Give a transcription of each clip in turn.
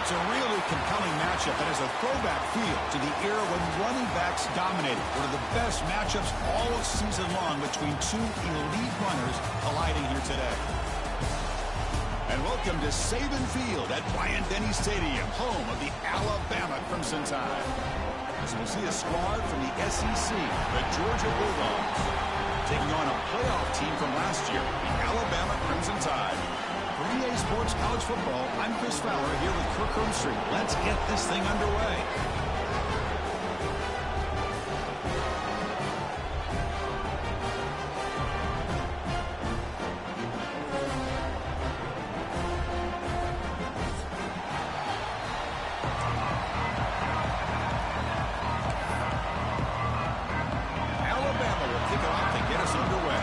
It's a really compelling matchup that has a throwback feel to the era when running backs dominated. One of the best matchups all season long between two elite runners colliding here today. And welcome to Saban Field at Bryant-Denny Stadium, home of the Alabama Crimson Tide. As we'll see a squad from the SEC, the Georgia Bulldogs, taking on a playoff team from last year, the Alabama Crimson Tide. For EA Sports College Football, I'm Chris Fowler here with Kirk Herbstreit. Let's get this thing underway. Alabama will kick it off to get us underway.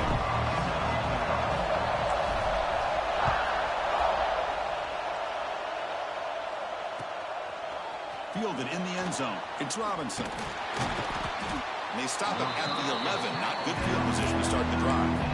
Fielded in the end zone. It's Robinson. And they stop him at the 11. Not good field position to start the drive.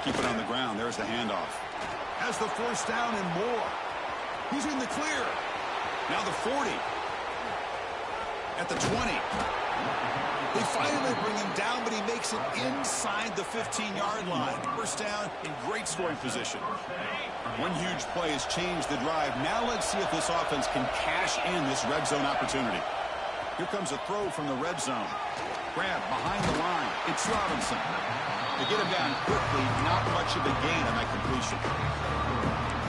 Keep it on the ground. There's the handoff. Has the first down and more. He's in the clear. Now the 40. At the 20. They finally bring him down, but he makes it inside the 15-yard line. First down in great scoring position. One huge play has changed the drive. Now let's see if this offense can cash in this red zone opportunity. Here comes a throw from the red zone. Grab behind the line. It's Robinson. They get him down quickly, not much of a gain on that completion.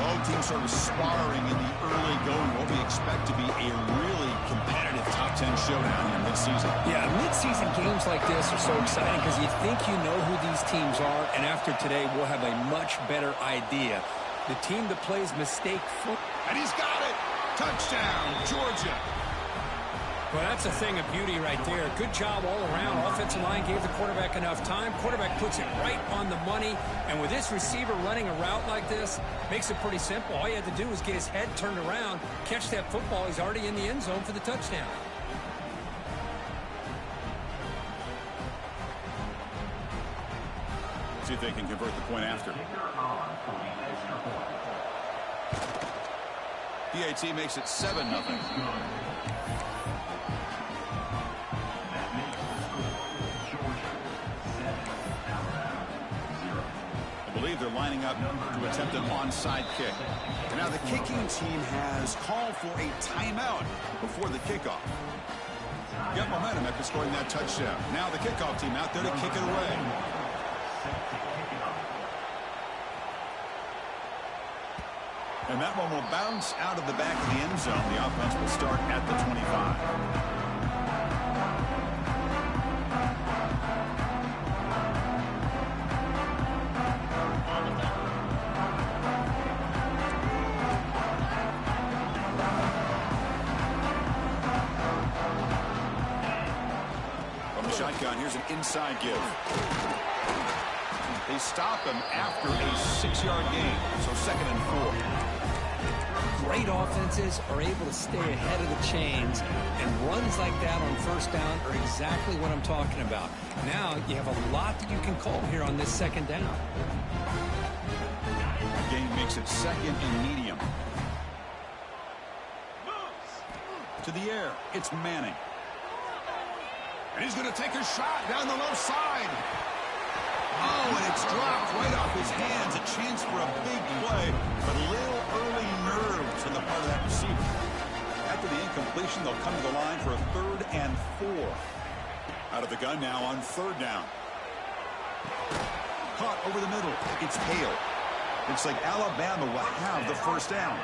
Both teams sort of sparring in the early going, what we expect to be a really competitive top 10 showdown in mid-season. Yeah, mid-season games like this are so exciting because you think you know who these teams are, and after today we'll have a much better idea. The team that plays mistake football. And he's got it! Touchdown, Georgia! Well, that's a thing of beauty right there. Good job all around. Offensive line gave the quarterback enough time. Quarterback puts it right on the money. And with this receiver running a route like this, makes it pretty simple. All you had to do was get his head turned around, catch that football. He's already in the end zone for the touchdown. See if they can convert the point after. PAT makes it 7-0. I believe they're lining up to attempt an onside kick. And now the kicking team has called for a timeout before the kickoff. Got momentum after scoring that touchdown. Now the kickoff team out there to kick it away. And that one will bounce out of the back of the end zone. The offense will start at the 25. Shotgun. Here's an inside give. They stop him after a 6-yard gain. So 2nd and 4. Great offenses are able to stay ahead of the chains, and runs like that on first down are exactly what I'm talking about. Now you have a lot that you can call here on this 2nd down. Gain makes it 2nd and medium. To the air. It's Manning. And he's going to take a shot down the left side. Oh, and it's dropped right off his hands. A chance for a big play, but a little early nerves on the part of that receiver. After the incompletion, they'll come to the line for a 3rd and 4. Out of the gun now on 3rd down. Caught over the middle. It's Hale. Looks like Alabama will have the first down.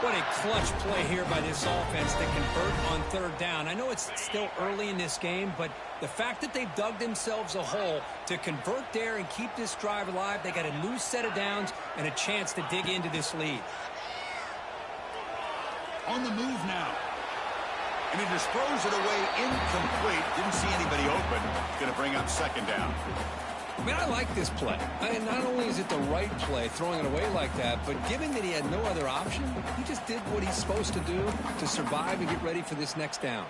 What a clutch play here by this offense to convert on 3rd down. I know it's still early in this game, but the fact that they've dug themselves a hole to convert there and keep this drive alive, they got a new set of downs and a chance to dig into this lead. On the move now. And he just throws it away incomplete. Didn't see anybody open. Going to bring up second down. I mean, I like this play. Not only is it the right play, throwing it away like that, but given that he had no other option, he just did what he's supposed to do to survive and get ready for this next down.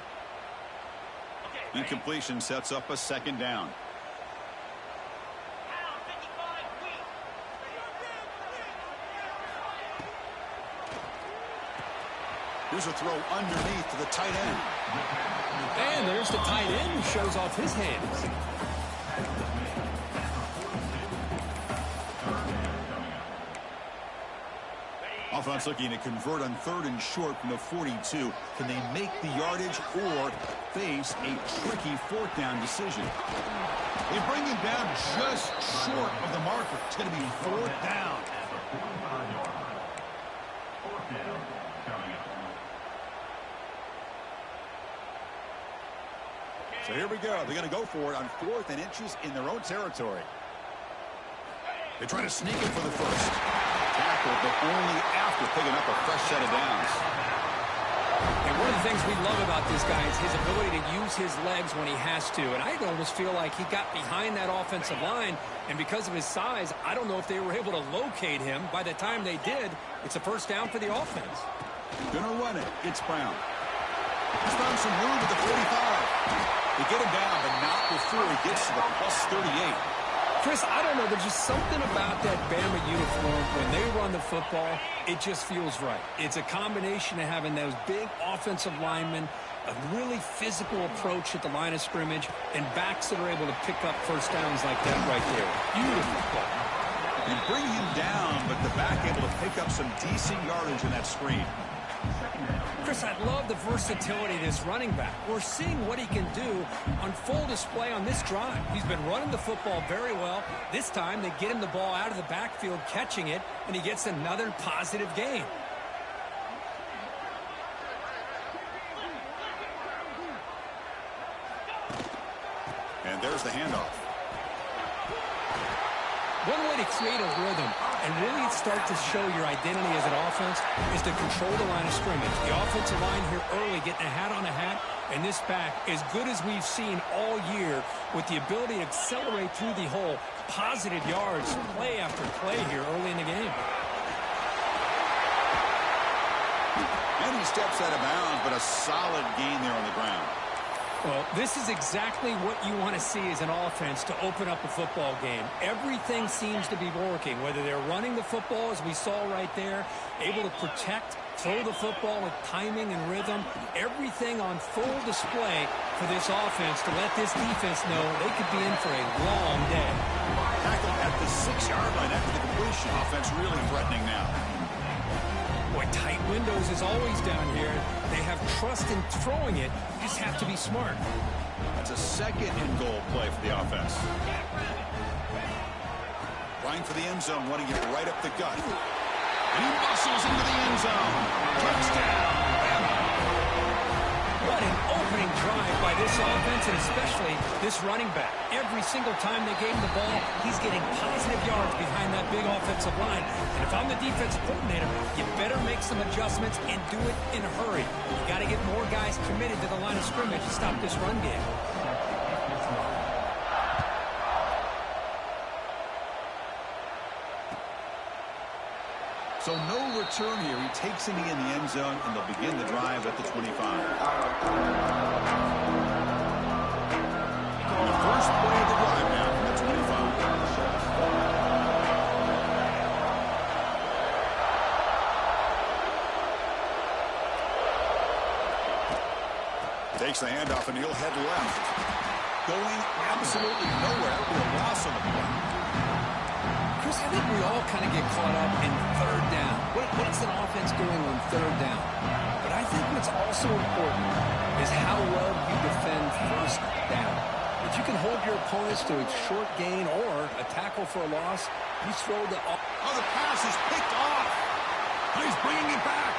Incompletion sets up a second down. Here's a throw underneath to the tight end. And there's the tight end who shows off his hands. Offense looking to convert on 3rd and short from the 42. Can they make the yardage or face a tricky 4th down decision? They bring him down just short of the marker. It's going to be 4th down. So here we go. They're going to go for it on 4th and inches in their own territory. They try to sneak it for the first. Tackle, but only after picking up a fresh set of downs. And one of the things we love about this guy is his ability to use his legs when he has to. And I almost feel like he got behind that offensive line, and because of his size, I don't know if they were able to locate him. By the time they did, it's a first down for the offense. Gonna run it. It's Brown. He's found some room at the 45. They get him down, but not before he gets to the plus 38. Chris, I don't know. There's just something about that Bama uniform. When they run the football, it just feels right. It's a combination of having those big offensive linemen, a really physical approach at the line of scrimmage, and backs that are able to pick up first downs like that right there. Beautiful play. You bring him down, but the back able to pick up some decent yardage in that screen. Chris, I love the versatility of this running back. We're seeing what he can do on full display on this drive. He's been running the football very well. This time, they get him the ball out of the backfield, catching it, and he gets another positive gain. And there's the handoff. One way to create a rhythm and really start to show your identity as an offense is to control the line of scrimmage. The offensive line here early getting a hat on a hat, and this back, as good as we've seen all year, with the ability to accelerate through the hole, positive yards, play after play here early in the game. And he steps out of bounds, but a solid gain there on the ground. Well, this is exactly what you want to see as an offense to open up a football game. Everything seems to be working, whether they're running the football, as we saw right there, able to protect, throw the football with timing and rhythm, everything on full display for this offense to let this defense know they could be in for a long day. Tackled at the 6-yard line after the completion. Offense really threatening now. Boy, tight windows is always down here. They have trust in throwing it. You just have to be smart. That's a 2nd and goal play for the offense. Trying for the end zone, running it right up the gut. And he muscles into the end zone. Touchdown, Bama. What an opening drive by this offense, and especially this running back. Every single time they gave him the ball, he's getting positive yards behind that big offensive line. And if I'm the defensive coordinator, you better make some adjustments and do it in a hurry. You got to get more guys committed to the line of scrimmage to stop this run game. So no return here. He takes him in the end zone, and they'll begin the drive at the 25. The first play of the drive now from the 25. Takes the handoff, and he'll head left. Going absolutely nowhere. That'll be a loss on the play. Chris, I think we all kind of get caught up in 3rd down. What is an offense doing on 3rd down? But I think what's also important is how well you defend 1st down. If you can hold your opponents to a short gain or a tackle for a loss, you throw the... Oh, the pass is picked off. He's bringing it back.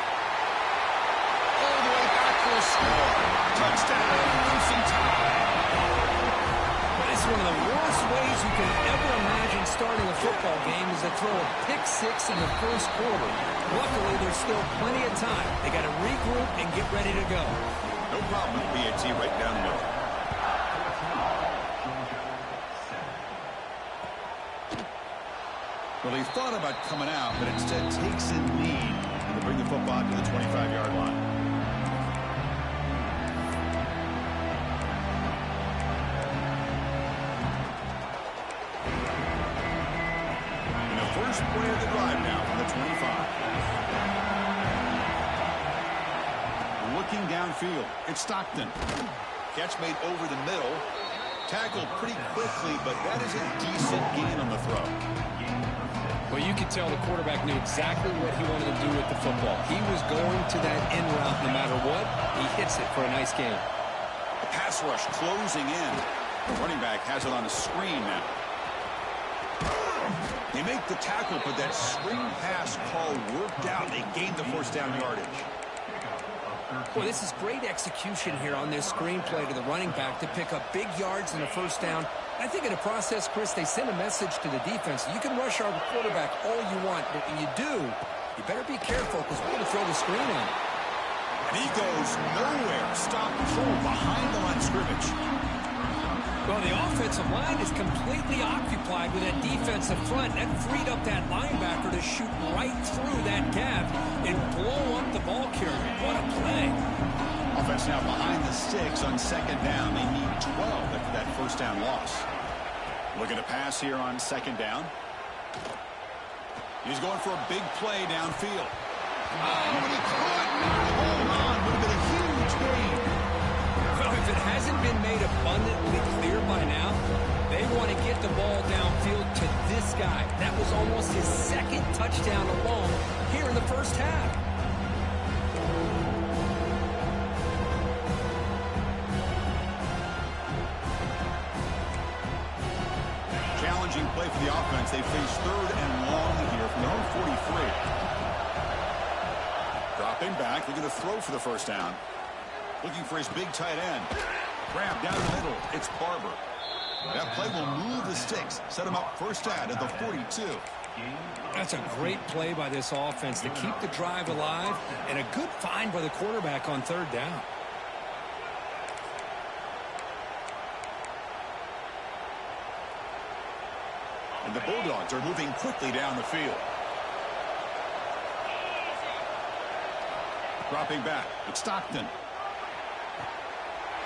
All the way back for a score. Touchdown, Crimson Tide. It's one of the worst ways you can ever imagine starting a football game is to throw a pick-6 in the first quarter. Luckily, there's still plenty of time. They got to regroup and get ready to go. No problem with BAT right down the middle. Well, he thought about coming out, but instead takes a knee to bring the football to the 25-yard line. And the first play of the drive now from the 25. Looking downfield, it's Stockton. Catch made over the middle. Tackled pretty quickly, but that is a decent gain on the throw. Well, you could tell the quarterback knew exactly what he wanted to do with the football. He was going to that end route no matter what. He hits it for a nice gain. A pass rush closing in. The running back has it on a screen now. They make the tackle, but that screen pass call worked out. They gained the first down yardage. Well, this is great execution here on this screenplay to the running back to pick up big yards and a first down. I think in the process, Chris, they send a message to the defense. You can rush our quarterback all you want, but when you do, you better be careful because we're going to throw the screen in. And he goes nowhere. Stop pull behind the line of scrimmage. Well, the offensive line is completely occupied with that defensive front. That freed up that linebacker to shoot right through that gap and blow up the ball carrier. What a play. Offense now behind the sticks on second down. They need 12 after that first down loss. Looking to pass here on second down. He's going for a big play downfield. Oh, and he could not hold on. Would have been a huge gain. Well, if it hasn't been made abundantly clear by now, they want to get the ball downfield to this guy. That was almost his second touchdown alone here in the first half. Challenging play for the offense. They face third and long here from their own 43. Dropping back. They're going to throw for the first down. Looking for his big tight end. Grab down the middle. It's Barber. That play will move the sticks. Set him up first down at the 42. That's a great play by this offense to keep the drive alive and a good find by the quarterback on third down. And the Bulldogs are moving quickly down the field. Dropping back. It's Stockton.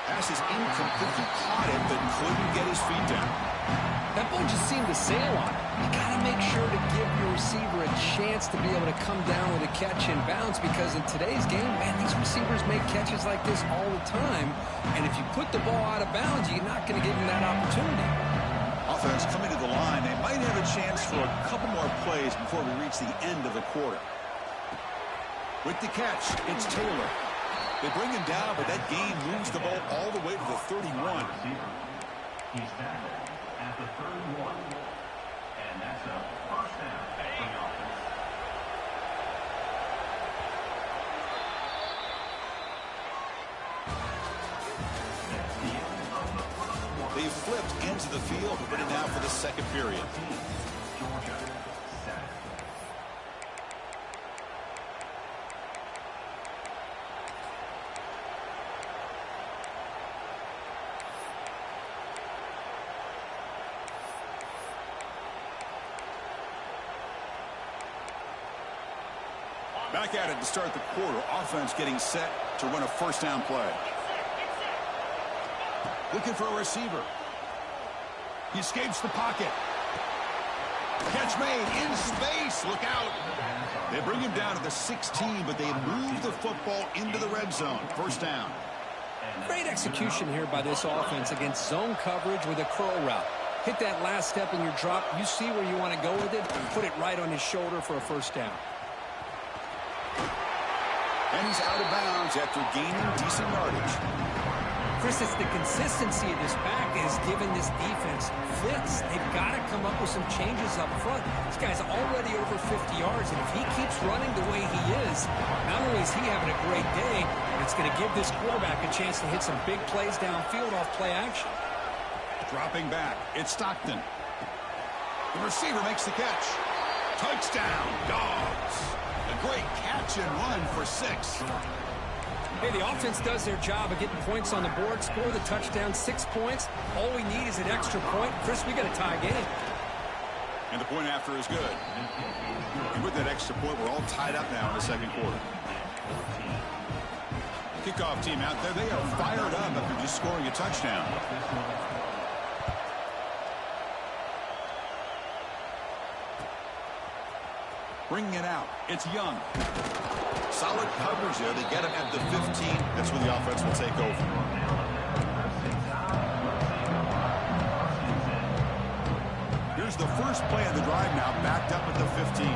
Pass is incomplete. He caught it, but couldn't get his feet down. That ball just seemed to sail on it. You got to make sure to give your receiver a chance to be able to come down with a catch and bounce, because in today's game, man, these receivers make catches like this all the time. And if you put the ball out of bounds, you're not going to give them that opportunity. Offense coming to the line. They might have a chance for a couple more plays before we reach the end of the quarter. With the catch, it's Taylor. They bring him down, but that gain moves the ball all the way to the 31. He's tackled at the 31. And that's a first down for the offense. They flipped into the field, but ready now for the second period. Georgia set. Back at it to start the quarter. Offense getting set to run a first down play. Looking for a receiver. He escapes the pocket. Catch made in space. Look out. They bring him down to the 16, but they move the football into the red zone. First down. Great execution here by this offense against zone coverage with a curl route. Hit that last step in your drop. You see where you want to go with it, and put it right on his shoulder for a first down. And he's out of bounds after gaining decent yardage. Chris, it's the consistency of this back is giving this defense fits. They've got to come up with some changes up front. This guy's already over 50 yards, and if he keeps running the way he is, not only is he having a great day, but it's going to give this quarterback a chance to hit some big plays downfield off play action. Dropping back, it's Stockton. The receiver makes the catch. Touchdown, Dogs. A great catch and run for 6. Hey, the offense does their job of getting points on the board, score the touchdown, 6 points. All we need is an extra point. Chris, we got a tie game. And the point after is good. And with that extra point, we're all tied up now in the second quarter. Kickoff team out there. They are fired up after just scoring a touchdown. Bringing it out. It's Young. Solid coverage there. They get him at the 15. That's where the offense will take over. Here's the first play of the drive now, backed up at the 15.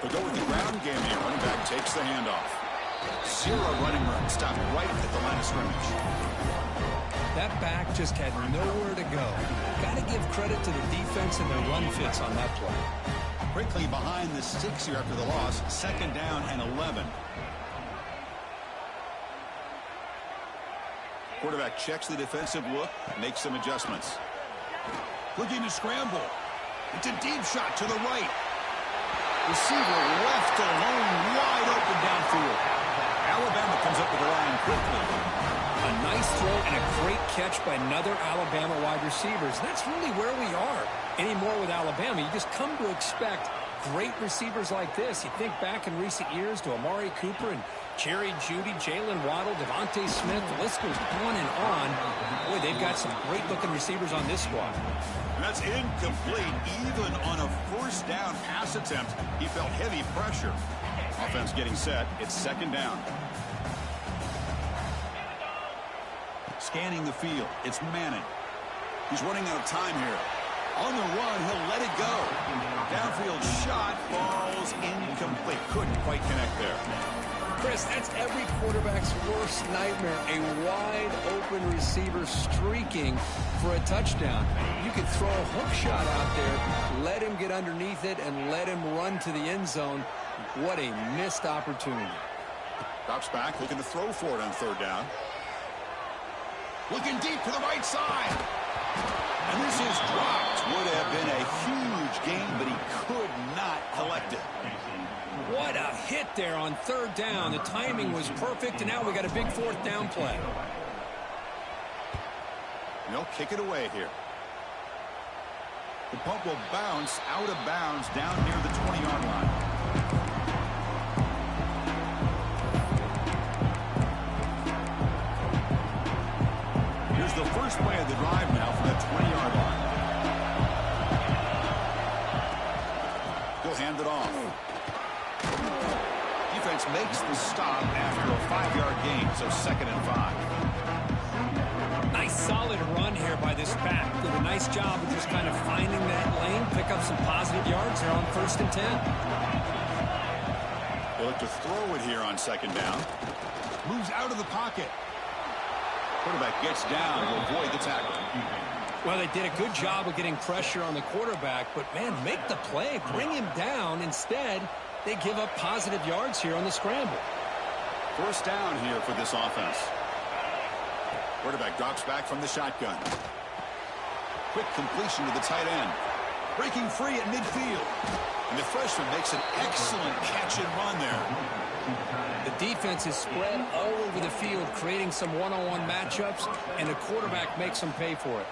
They go with the ground game here. Running back takes the handoff. Zero running room. Stopped right at the line of scrimmage. That back just had nowhere to go. Got to give credit to the defense and their run fits on that play. Quickly behind the sticks here after the loss. Second down and 11. Quarterback checks the defensive look, makes some adjustments. Looking to scramble. It's a deep shot to the right. Receiver left alone, wide open downfield. Alabama comes up with the line quickly. A nice throw and a great catch by another Alabama wide receivers. That's really where we are. Anymore with Alabama, you just come to expect great receivers like this. You think back in recent years to Amari Cooper and Jerry Jeudy, Jalen Waddle, Devontae Smith. The list goes on and on. Boy, they've got some great-looking receivers on this squad. And that's incomplete. Even on a first down pass attempt, he felt heavy pressure. Offense getting set. It's second down. Scanning the field. It's Manning. He's running out of time here. On the run, he'll let it go. Downfield shot falls incomplete. Couldn't quite connect there. Chris, that's every quarterback's worst nightmare. A wide-open receiver streaking for a touchdown. You could throw a hook shot out there, let him get underneath it, and let him run to the end zone. What a missed opportunity. Drops back, looking to throw for it on third down. Looking deep to the right side. And this is dropped. Would have been a huge gain, but he could not collect it. What a hit there on third down. The timing was perfect, and now we got a big fourth down play. And they'll kick it away here. The punt will bounce out of bounds down near the 20-yard line. Here's the first play of the drive now from that 20-yard line. He'll hand it off. Defense makes the stop after a 5-yard gain, so 2nd and 5. Nice solid run here by this back. Did a nice job of just kind of finding that lane, pick up some positive yards there on 1st and 10. They look to throw it here on 2nd down. Moves out of the pocket. Quarterback gets down to avoid the tackle. Well, they did a good job of getting pressure on the quarterback, but, man, make the play. Bring him down. Instead, they give up positive yards here on the scramble. First down here for this offense. Quarterback drops back from the shotgun. Quick completion to the tight end. Breaking free at midfield. And the freshman makes an excellent catch and run there. The defense is spread all over the field, creating some one-on-one matchups, and the quarterback makes them pay for it.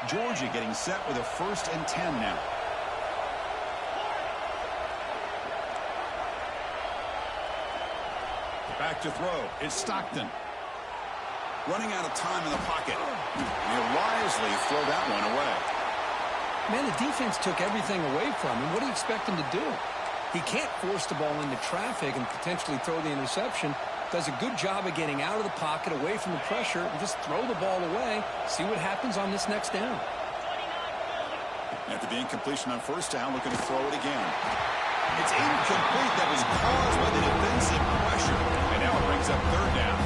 Georgia getting set with a 1st and 10 now. Back to throw. It's Stockton. Running out of time in the pocket. He'll wisely throw that one away. Man, the defense took everything away from him. What do you expect him to do? He can't force the ball into traffic and potentially throw the interception. Does a good job of getting out of the pocket, away from the pressure, and just throw the ball away. See what happens on this next down. After the incompletion on 1st down, looking to throw it again. It's incomplete. That was caused by the defensive pressure. And now it brings up 3rd down.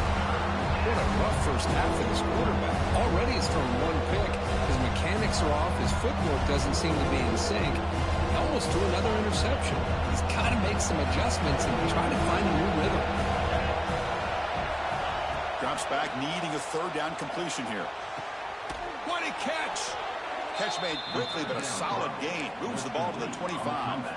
What a rough first half for this quarterback. Already he's thrown one pick. His mechanics are off. His footwork doesn't seem to be in sync. He almost threw another interception. He's got to make some adjustments and try to find a new rhythm. Drops bounce back, needing a third down completion here. What a catch! Catch made quickly, but a solid gain. Moves the ball to the 25.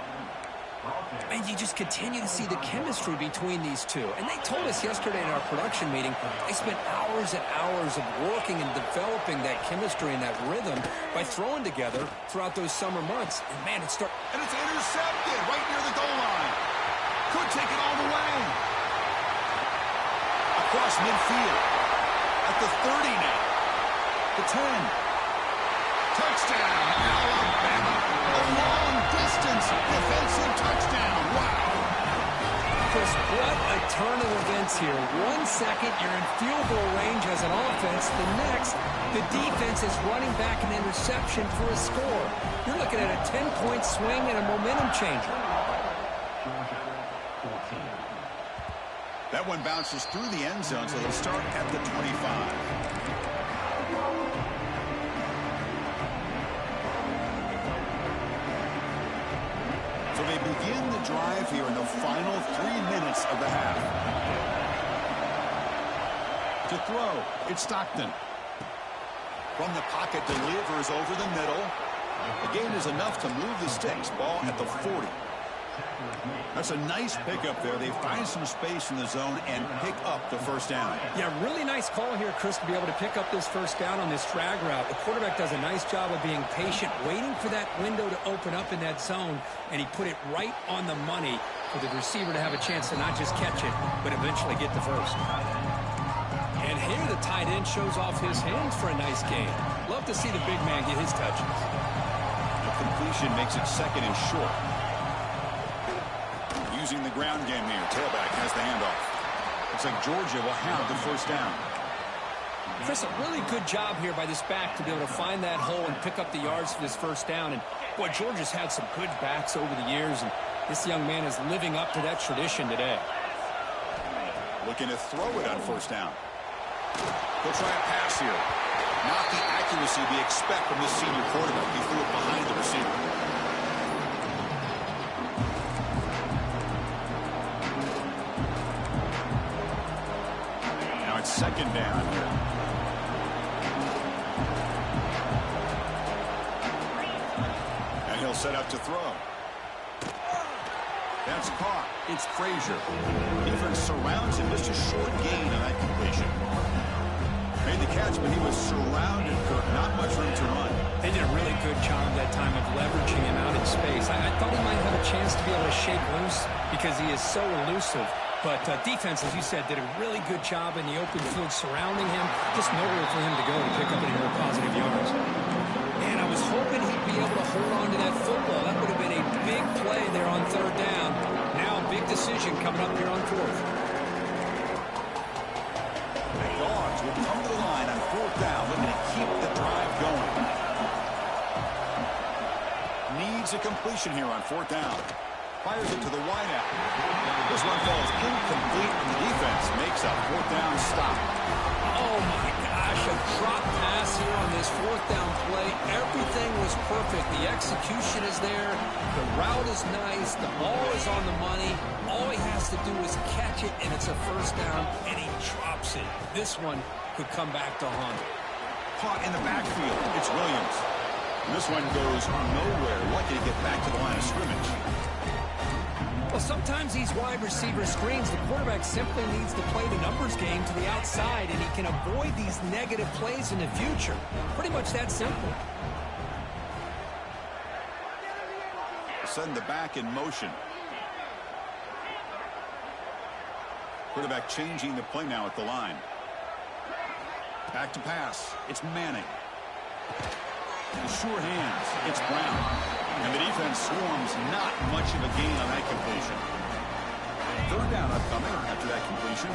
And you just continue to see the chemistry between these two. And they told us yesterday in our production meeting, they spent hours and hours of working and developing that chemistry and that rhythm by throwing together throughout those summer months. And, man, And it's intercepted right near the goal line. Could take it all the way. Across midfield. At the 30 now. The 10. Touchdown, Alabama. A long-distance defensive touchdown. Wow. Chris, what a turn of events here. 1 second, you're in field goal range as an offense. The next, the defense is running back an interception for a score. You're looking at a 10-point swing and a momentum changer. That one bounces through the end zone, so they'll start at the 25. So they begin the drive here in the final 3 minutes of the half. To throw, it's Stockton. From the pocket, delivers over the middle. The gain is enough to move the sticks. Ball at the 40. That's a nice pickup there. They find some space in the zone and pick up the first down. Yeah, really nice call here, Chris, to be able to pick up this first down on this drag route. The quarterback does a nice job of being patient, waiting for that window to open up in that zone, and he put it right on the money for the receiver to have a chance to not just catch it, but eventually get the first. And here the tight end shows off his hands for a nice gain. Love to see the big man get his touches. The completion makes it second and short. Using the ground game here. Tailback has the handoff. Looks like Georgia will have the first down. Chris, a really good job here by this back to be able to find that hole and pick up the yards for this first down. And, boy, Georgia's had some good backs over the years, and this young man is living up to that tradition today. Looking to throw it on first down. He'll try a pass here. Not the accuracy we expect from this senior quarterback. He threw it behind the receiver. Second down here. And he'll set up to throw. That's caught. It's Frazier. Defense surrounds him. Just a short gain on that completion. Made the catch, but he was surrounded, Kirk. Not much room to run. They did a really good job that time of leveraging him out in space. I thought he might have a chance to be able to shake loose because he is so elusive. But defense, as you said, did a really good job in the open field surrounding him. Just nowhere for him to go to pick up any more positive yards. And I was hoping he'd be able to hold on to that football. That would have been a big play there on third down. Now a big decision coming up here on fourth. The Dogs will come to the line on fourth down, looking to keep the drive going. Needs a completion here on fourth down. Fires it to the wideout. This one falls incomplete, and the defense makes a fourth down stop. Oh, my gosh, a drop pass here on this fourth down play. Everything was perfect. The execution is there. The route is nice. The ball is on the money. All he has to do is catch it, and it's a first down, and he drops it. This one could come back to haunt him. Caught in the backfield. It's Williams. And this one goes nowhere. Lucky to get back to the line of scrimmage. Well, sometimes these wide receiver screens, the quarterback simply needs to play the numbers game to the outside, and he can avoid these negative plays in the future. Pretty much that simple. Send the back in motion. Quarterback changing the play now at the line. Back to pass. It's Manning. Sure hands. It's Brown. And the defense swarms, not much of a gain on that completion. Third down upcoming after that completion.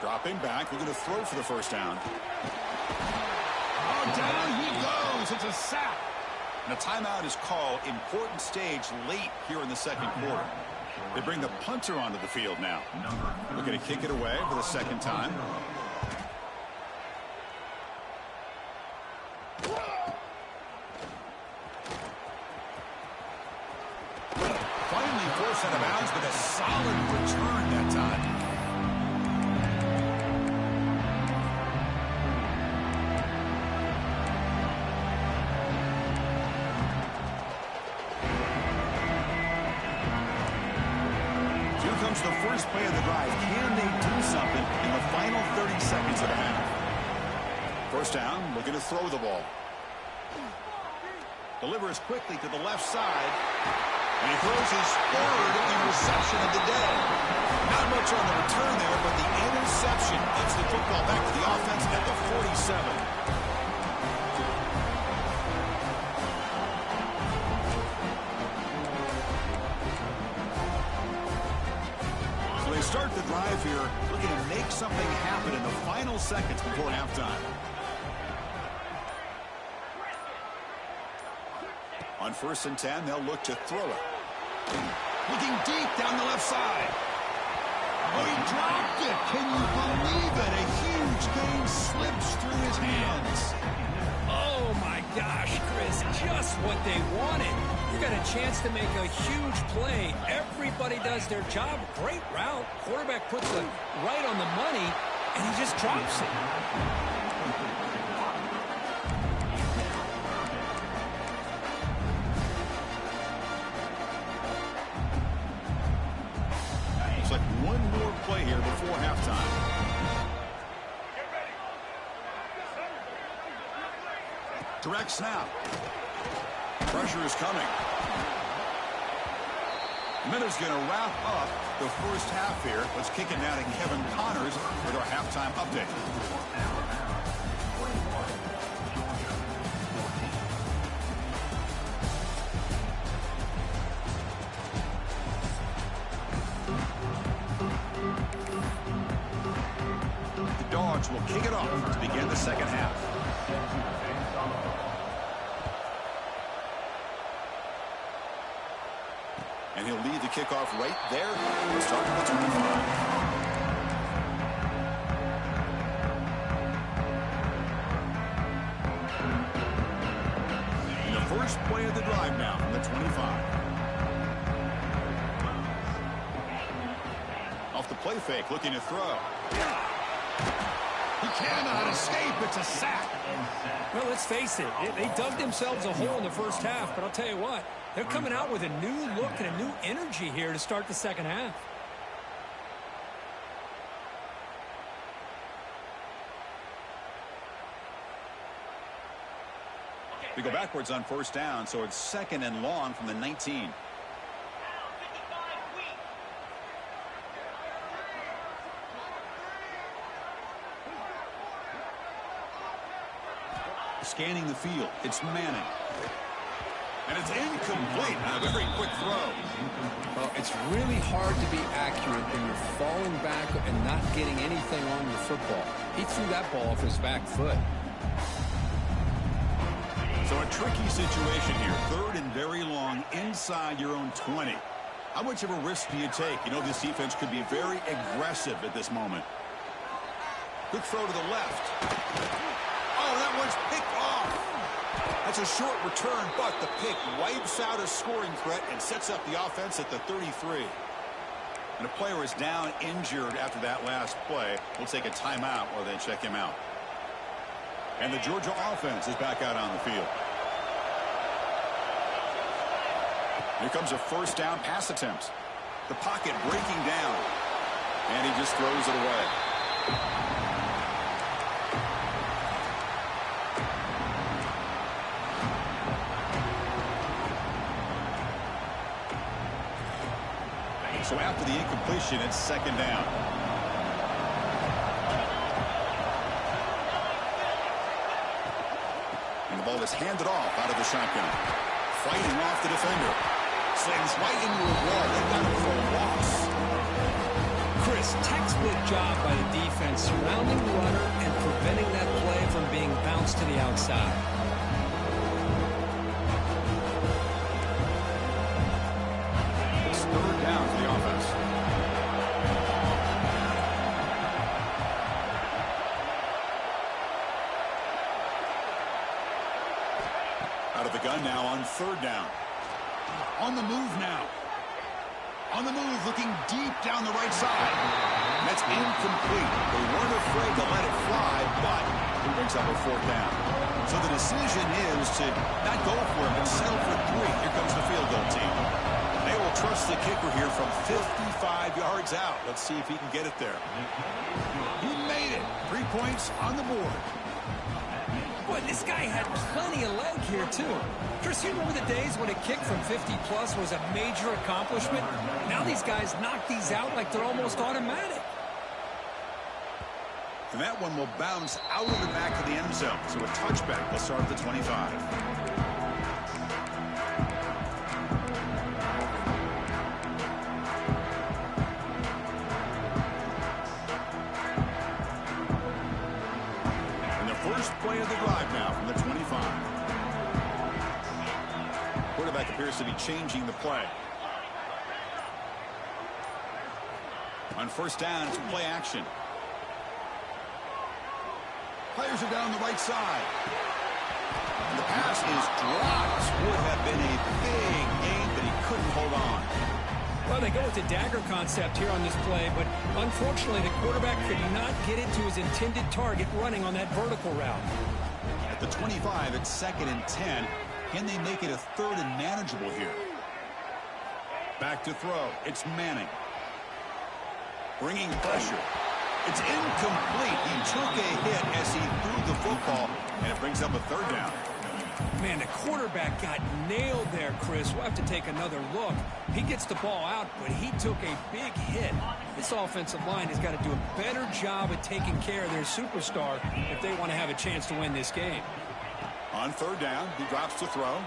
Dropping back, we're going to throw for the first down. Oh, down he goes. It's a sack. And a timeout is called. Important stage late here in the second quarter. They bring the punter onto the field now. Looking to kick it away for the second time. Finally forced out of bounds, but a solid return that time. The first play of the drive. Can they do something in the final 30 seconds of the half? First down, looking to throw the ball. Delivers quickly to the left side. And he throws his third interception of the day. Not much on the return there, but the interception gets the football back to the offense at the 47. Start the drive here, looking to make something happen in the final seconds before halftime. On 1st and 10, they'll look to throw it. Looking deep down the left side. Oh, he dropped it. Can you believe it? A huge gain slips through his hands. Oh, my gosh, Chris, just what they wanted. You got a chance to make a huge play. Everybody does their job. Great route. Quarterback puts it right on the money, and he just drops it. It's like one more play here before halftime. Direct snap. Pressure is coming. Miller's going to wrap up the first half here. Let's kick it now to Kevin Connors with our halftime update. The Dogs will kick it off to begin the second half. And he'll lead the kickoff right there. We'll start with the 25. And the first play of the drive now from the 25. Off the play fake, looking to throw. He cannot escape. It's a sack. Well, let's face it. They dug themselves a hole in the first half, but I'll tell you what. They're coming out with a new look and a new energy here to start the second half. We go backwards on first down, so it's 2nd and long from the 19. Scanning the field, it's Manning. And it's incomplete. A very quick throw. Well, it's really hard to be accurate when you're falling back and not getting anything on your football. He threw that ball off his back foot. So a tricky situation here. 3rd and very long inside your own 20. How much of a risk do you take? You know this defense could be very aggressive at this moment. Quick throw to the left. Oh, that one's picked off. That's a short return, but the pick wipes out a scoring threat and sets up the offense at the 33. And a player is down injured after that last play. We'll take a timeout while they check him out. And the Georgia offense is back out on the field. Here comes a first down pass attempt. The pocket breaking down. And he just throws it away. So after the incompletion, it's 2nd down. And the ball is handed off out of the shotgun. Fighting off the defender. Slams right into a wall. They got him for a loss. Chris, textbook job by the defense surrounding the runner and preventing that play from being bounced to the outside. the gun now on 3rd down. On the move now. On the move, looking deep down the right side. That's incomplete. They weren't afraid to let it fly, but it brings up a 4th down. So the decision is to not go for it, but settle for 3. Here comes the field goal team. They will trust the kicker here from 55 yards out. Let's see if he can get it there. He made it. 3 points on the board. Boy, this guy had plenty of leg here, too. Chris, you remember the days when a kick from 50-plus was a major accomplishment? Now these guys knock these out like they're almost automatic. And that one will bounce out of the back of the end zone. So a touchback will start at the 25. First play of the drive now from the 25. Quarterback appears to be changing the play. On 1st down, it's play action. Players are down the right side. And the pass is dropped. Would have been a big gain, but he couldn't hold on. Well, they go with the dagger concept here on this play, but unfortunately the quarterback could not get it to his intended target running on that vertical route. At the 25, it's 2nd and 10. Can they make it a 3rd and manageable here? Back to throw. It's Manning. Bringing pressure. It's incomplete. He took a hit as he threw the football, and it brings up a 3rd down. Man, the quarterback got nailed there, Chris. We'll have to take another look. He gets the ball out, but he took a big hit. This offensive line has got to do a better job at taking care of their superstar if they want to have a chance to win this game. On 3rd down, he drops to throw.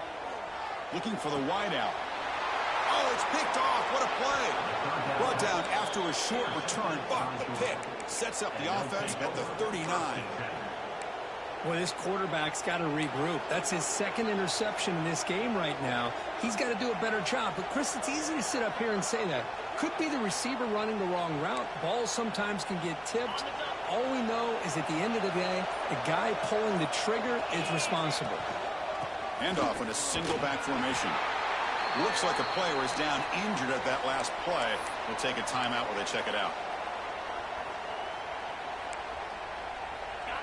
Looking for the wide out. Oh, it's picked off. What a play. Brought down after a short return, but the pick sets up the offense at the 39. Well, this quarterback's got to regroup. That's his 2nd interception in this game right now. He's got to do a better job. But, Chris, it's easy to sit up here and say that. Could be the receiver running the wrong route. Balls sometimes can get tipped. All we know is at the end of the day, the guy pulling the trigger is responsible. Handoff in a single back formation. Looks like a player is down injured at that last play. We'll take a timeout while they check it out.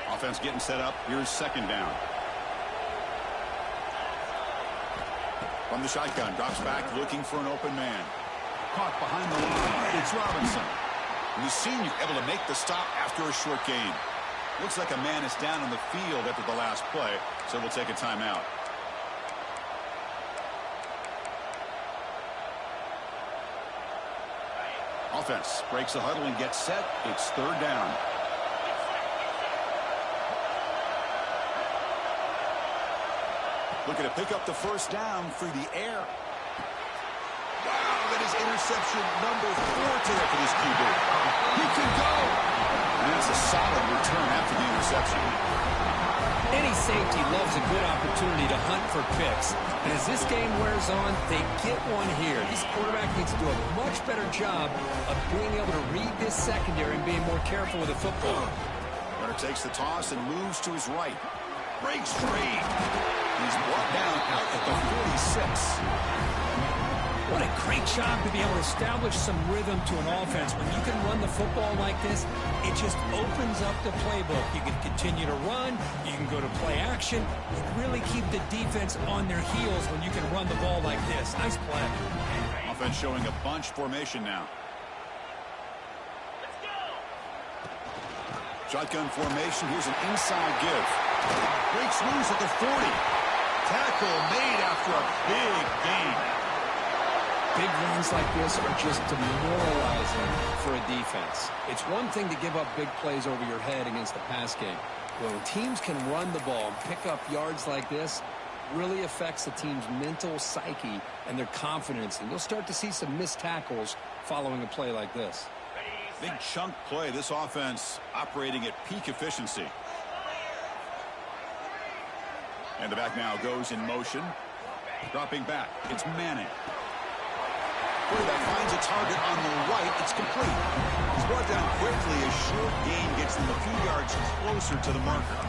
Offense getting set up. Here's 2nd down. From the shotgun, drops back looking for an open man. Caught behind the line. It's Robinson. And the senior able to make the stop after a short gain. Looks like a man is down on the field after the last play, so we'll take a timeout. Offense breaks the huddle and gets set. It's 3rd down. Looking to pick up the 1st down through the air. Wow, that is interception number 4 today for this QB. He can go. And that's a solid return after the interception. Any safety loves a good opportunity to hunt for picks. And as this game wears on, they get one here. This quarterback needs to do a much better job of being able to read this secondary and being more careful with the football. Runner takes the toss and moves to his right. Breaks free. He's brought down out at the 46. What a great job to be able to establish some rhythm to an offense. When you can run the football like this, it just opens up the playbook. You can continue to run. You can go to play action. You really keep the defense on their heels when you can run the ball like this. Nice play. Offense showing a bunch formation now. Shotgun formation. Here's an inside give. Breaks loose at the 40. Tackle made after a big gain. Big runs like this are just demoralizing for a defense. It's one thing to give up big plays over your head against the pass game. When teams can run the ball and pick up yards like this, really affects the team's mental psyche and their confidence. And you'll start to see some missed tackles following a play like this. Big chunk play. This offense operating at peak efficiency. And the back now goes in motion. Dropping back. It's Manning. Quarterback finds a target on the right. It's complete. He's brought down quickly. A short gain gets them a few yards closer to the marker.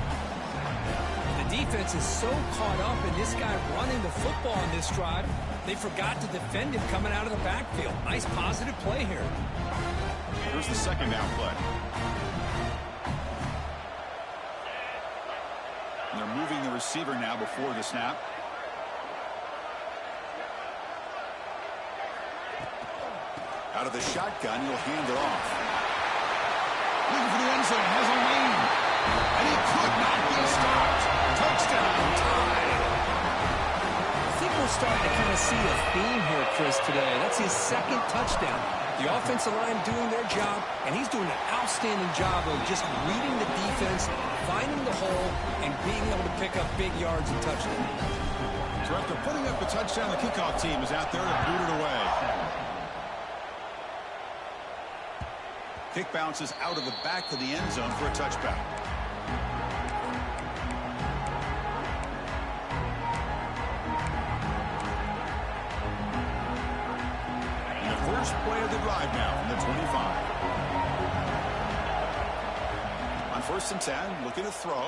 The defense is so caught up in this guy running the football on this drive, they forgot to defend him coming out of the backfield. Nice positive play here. Here's the second down play. And they're moving the receiver now before the snap. Out of the shotgun, he'll hand it off. Looking for the end zone, has a lane. And he could not be stopped. Touchdown, tied. I think we're starting to kind of see a theme here, Chris, today. That's his second touchdown. The offensive line doing their job, and he's doing an outstanding job of just reading the defense, finding the hole, and being able to pick up big yards and touchdowns. So after putting up a touchdown, the kickoff team is out there to boot it away. Kick bounces out of the back of the end zone for a touchback. And the first play of the drive now from the 25. On 1st and 10, looking to throw.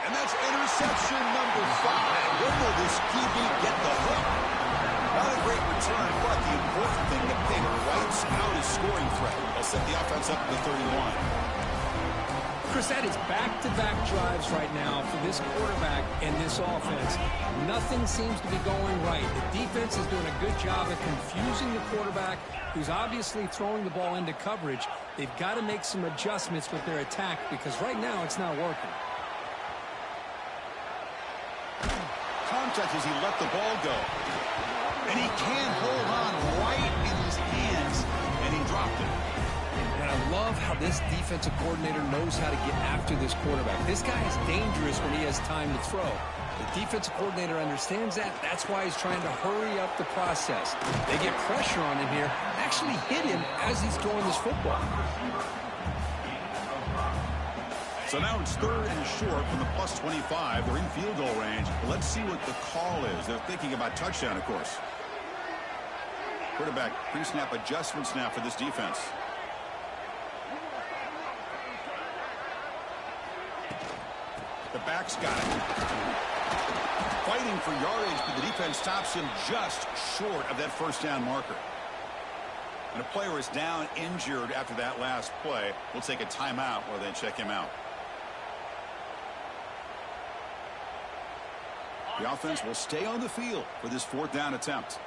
And that's interception number 5. When will this QB get the hook? Not a great return, but the important thing, the pick wipes out his scoring threat. They'll set the offense up to 31. Chris, that is back-to-back drives right now for this quarterback and this offense. Nothing seems to be going right. The defense is doing a good job of confusing the quarterback, who's obviously throwing the ball into coverage. They've got to make some adjustments with their attack because right now it's not working. Contact as he let the ball go. And he can't hold on right in his hands, and he dropped it. And I love how this defensive coordinator knows how to get after this quarterback. This guy is dangerous when he has time to throw. The defensive coordinator understands that. That's why he's trying to hurry up the process. They get pressure on him here, actually hit him as he's throwing this football. So now it's 3rd and short from the plus 25. They're in field goal range. Let's see what the call is. They're thinking about touchdown, of course. Quarterback pre-snap adjustments now for this defense. The back's got it. Fighting for yardage, but the defense stops him just short of that first down marker. And a player is down injured after that last play. We'll take a timeout while they check him out. The offense will stay on the field for this 4th down attempt.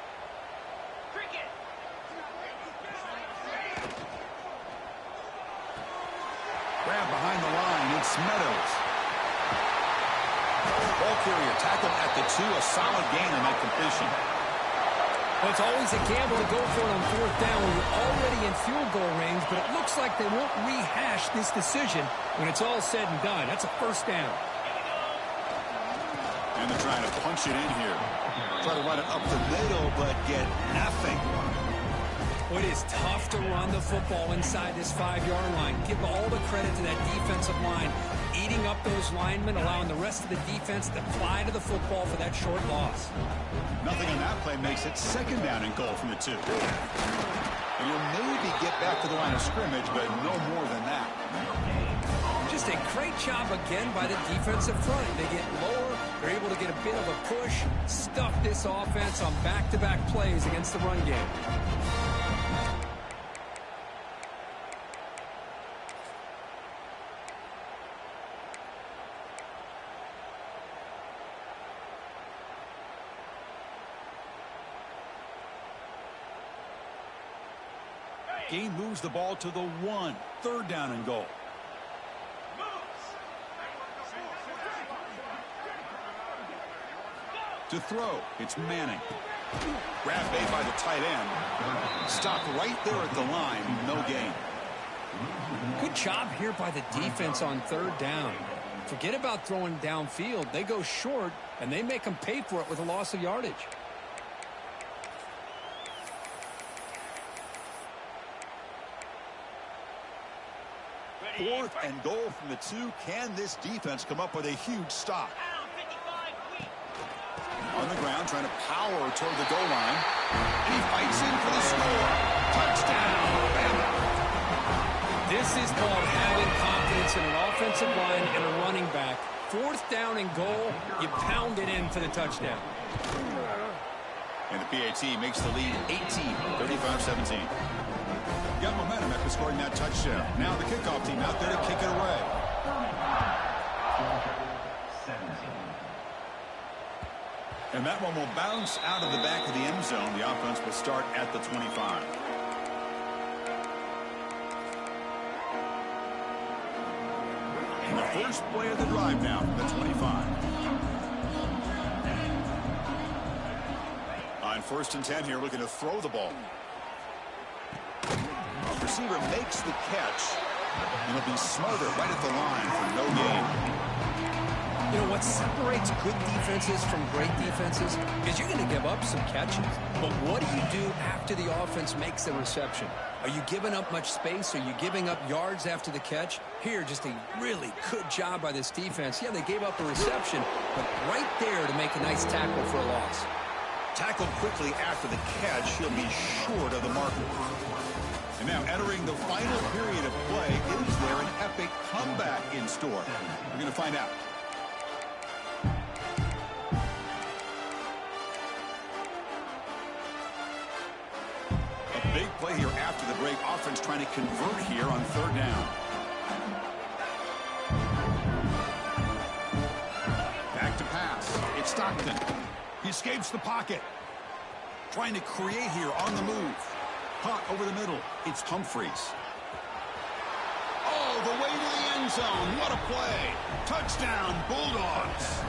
Grab behind the line. It's Meadows. Ball carrier tackled at the 2. A solid gain on that completion. Well, it's always a gamble to go for it on 4th down when you're already in field goal range, but it looks like they won't rehash this decision when it's all said and done. That's a 1st down. And they're trying to punch it in here. Try to run it up the middle, but get nothing. Well, it is tough to run the football inside this 5-yard line. Give all the credit to that defensive line, eating up those linemen, allowing the rest of the defense to fly to the football for that short loss. Nothing on that play makes it 2nd down and goal from the 2. And you'll maybe get back to the line of scrimmage, but no more than that. Just a great job again by the defensive front. They get lower. They're able to get a bit of a push, stuff this offense on back-to-back plays against the run game. Game moves the ball to the 1. 3rd down and goal. To throw, it's Manning. Grab made by the tight end. Stopped right there at the line. No gain. Good job here by the defense on 3rd down. Forget about throwing downfield. They go short, and they make them pay for it with a loss of yardage. 4th and goal from the 2. Can this defense come up with a huge stop? On the ground, trying to power toward the goal line. And he fights in for the score. Touchdown, Bama. This is called having confidence in an offensive line and a running back. 4th down and goal, you pound it in for the touchdown. And the PAT makes the lead 18, 35-17. Got momentum after scoring that touchdown. Now the kickoff team out there to kick it away. And that one will bounce out of the back of the end zone. The offense will start at the 25. And the first play of the drive now from the 25. On 1st and 10 here, looking to throw the ball. Receiver makes the catch. And he'll be smothered right at the line for no gain. You know, what separates good defenses from great defenses is you're going to give up some catches. But what do you do after the offense makes the reception? Are you giving up much space? Are you giving up yards after the catch? Here, just a really good job by this defense. Yeah, they gave up a reception, but right there to make a nice tackle for a loss. Tackled quickly after the catch. He'll be short of the marker. And now entering the final period of play, is there an epic comeback in store? We're going to find out. A big play here after the break. Offense trying to convert here on 3rd down. Back to pass. It's Stockton. He escapes the pocket. Trying to create here on the move. Caught over the middle. It's Humphreys. Oh, the way to the end zone. What a play. Touchdown, Bulldogs.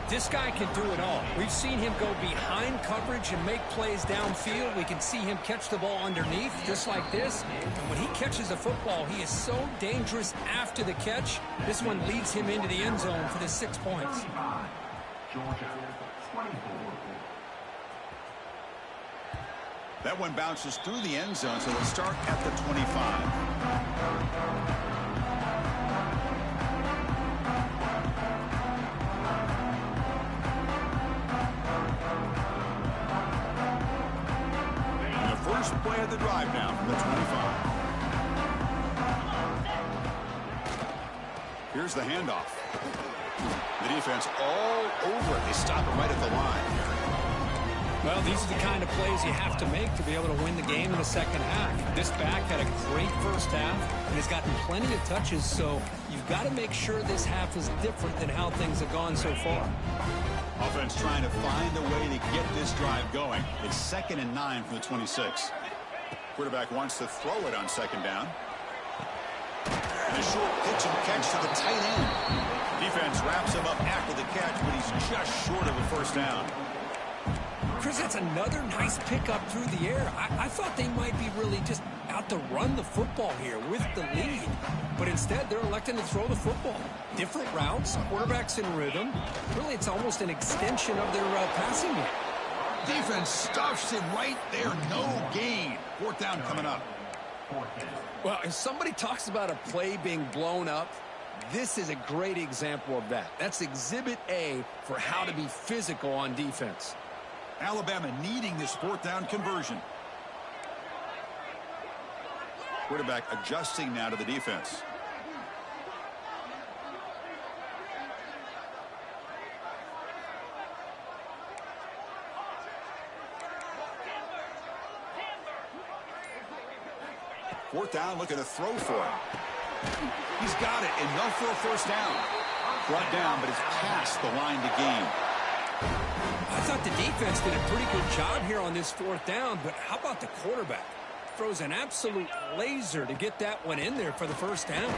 This guy can do it all. We've seen him go behind coverage and make plays downfield. We can see him catch the ball underneath, just like this. And when he catches the football, he is so dangerous after the catch. This one leads him into the end zone for the 6 points. That one bounces through the end zone, so they'll start at the 25. And the first play of the drive now from the 25. Here's the handoff. The defense all over it. They stop it right at the line. Well, these are the kind of plays you have to make to be able to win the game in the second half. This back had a great first half and has gotten plenty of touches, so you've got to make sure this half is different than how things have gone so far. Offense trying to find a way to get this drive going. It's 2nd and 9 from the 26. Quarterback wants to throw it on 2nd down. And a short pitch and catch to the tight end. Defense wraps him up after the catch, but he's just short of a 1st down. Chris, that's another nice pickup through the air. I thought they might be really just out to run the football here with the lead. But instead, they're electing to throw the football. Different routes, quarterbacks in rhythm. Really, it's almost an extension of their passing game. Defense stuffs him right there. No gain. 4th down coming up. Well, if somebody talks about a play being blown up, this is a great example of that. That's Exhibit A for how to be physical on defense. Alabama needing this 4th down conversion. Quarterback adjusting now to the defense. Fourth down, looking to throw for it. He's got it, enough for a 1st down. Brought down, but it's past the line to gain. I thought the defense did a pretty good job here on this 4th down, but how about the quarterback? Throws an absolute laser to get that one in there for the 1st down.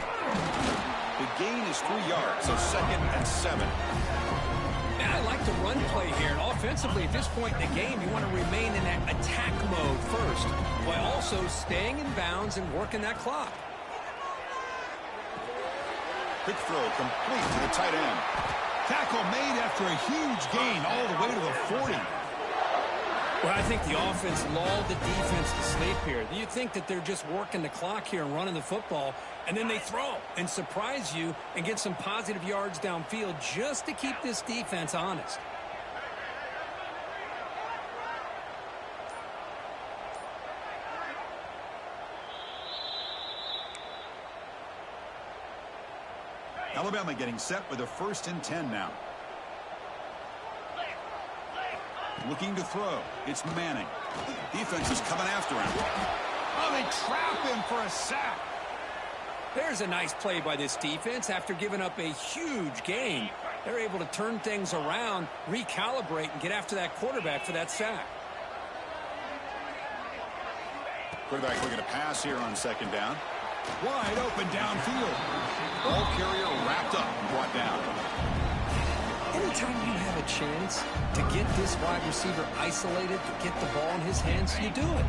The gain is 3 yards, so 2nd and 7. And I like the run play here. And offensively, at this point in the game, you want to remain in that attack mode first, while also staying in bounds and working that clock. Quick throw complete to the tight end. Tackle made after a huge gain all the way to the 40. Well, I think the offense lulled the defense to sleep here. You think that they're just working the clock here and running the football, and then they throw and surprise you and get some positive yards downfield just to keep this defense honest. Alabama getting set with a 1st and 10 now. Looking to throw. It's Manning. Defense is coming after him. Oh, they trap him for a sack. There's a nice play by this defense. After giving up a huge gain, they're able to turn things around, recalibrate, and get after that quarterback for that sack. Quarterback looking to pass here on 2nd down. Wide open downfield. Ball carrier wrapped up and brought down. Anytime you have a chance to get this wide receiver isolated, to get the ball in his hands, you do it.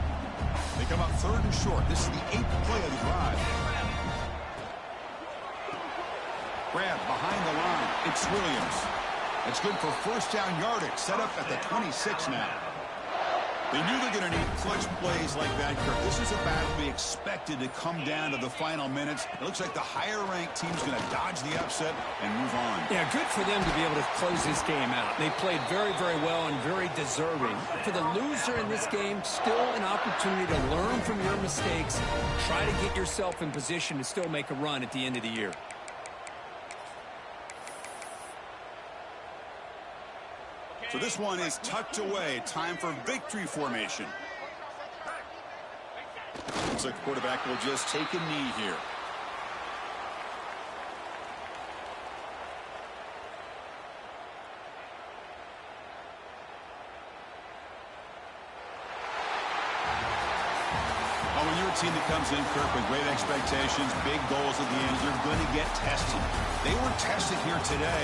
They come up 3rd and short. This is the 8th play of the drive. Grab behind the line. It's Williams. It's good for 1st down yardage. Set up at the 26 now. They knew they're going to need clutch plays like that, Kirk. This is a battle we expected to come down to the final minutes. It looks like the higher-ranked team's going to dodge the upset and move on. Yeah, good for them to be able to close this game out. They played very, very well and very deserving. For the loser in this game, still an opportunity to learn from your mistakes. Try to get yourself in position to still make a run at the end of the year. So this one is tucked away. Time for victory formation. Looks like the quarterback will just take a knee here. When you're a team that comes in, Kirk, with great expectations, big goals at the end, you're going to get tested. They were tested here today.